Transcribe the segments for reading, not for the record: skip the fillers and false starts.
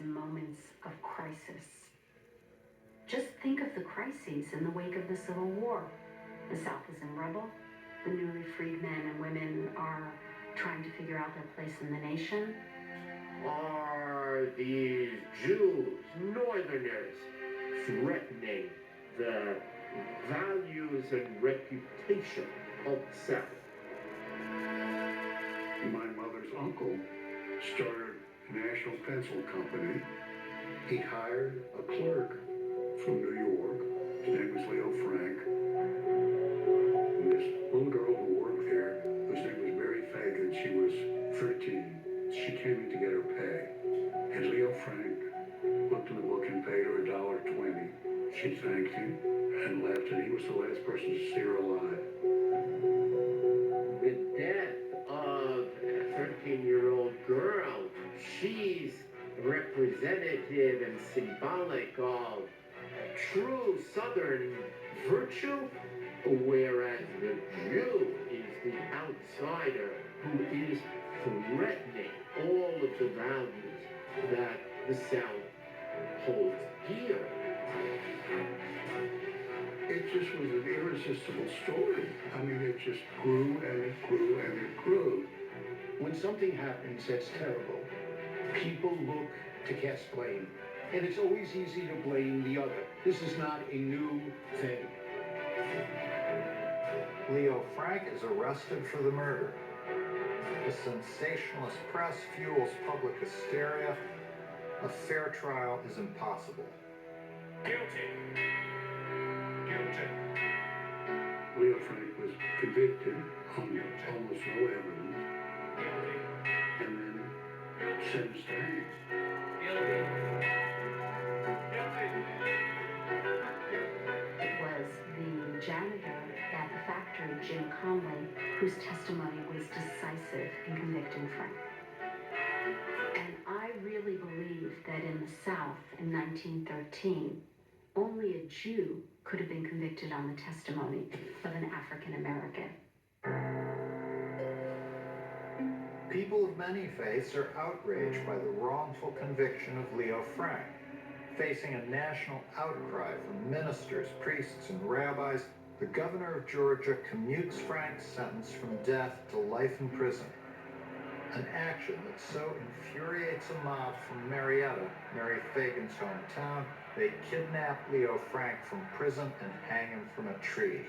in moments of crisis. Just think of the crises in the wake of the Civil War. The South is in rubble. The newly freed men and women are trying to figure out their place in the nation. Are these Jews, Northerners, threatening the values and reputation of the South? My mother's uncle started a National Pencil Company. He hired a clerk from New York. His name was Leo Frank. And this little girl who worked there, whose name was Mary Fagan, she was 13. She came in to get her pay. And Leo Frank looked in the book and paid her $1.20. She thanked him and left, and he was the last person to see her alive. The death of a 13-year-old girl, she's representative and symbolic of true Southern virtue, whereas the Jew is the outsider who is threatening all of the values that the South holds dear. It just was an irresistible story. I mean, it just grew and it grew and it grew. When something happens that's terrible, people look to cast blame. And it's always easy to blame the other. This is not a new thing. Leo Frank is arrested for the murder. The sensationalist press fuels public hysteria. A fair trial is impossible. Guilty. Guilty. Leo Frank was convicted on almost no evidence, Guilty. and then sentenced to hang. Guilty. Guilty. It was the janitor at the factory, Jim Conley, whose testimony was decisive in convicting Frank. And I really believe that in the South in 1913, only a Jew could have been convicted on the testimony of an African American. People of many faiths are outraged by the wrongful conviction of Leo Frank. Facing a national outcry from ministers, priests, and rabbis, the governor of Georgia commutes Frank's sentence from death to life in prison. An action that so infuriates a mob from Marietta, Mary Fagan's hometown, they kidnap Leo Frank from prison and hang him from a tree.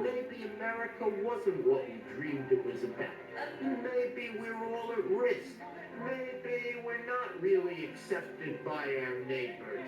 Maybe America wasn't what we dreamed it was about. Maybe we're all at risk. Maybe we're not really accepted by our neighbors.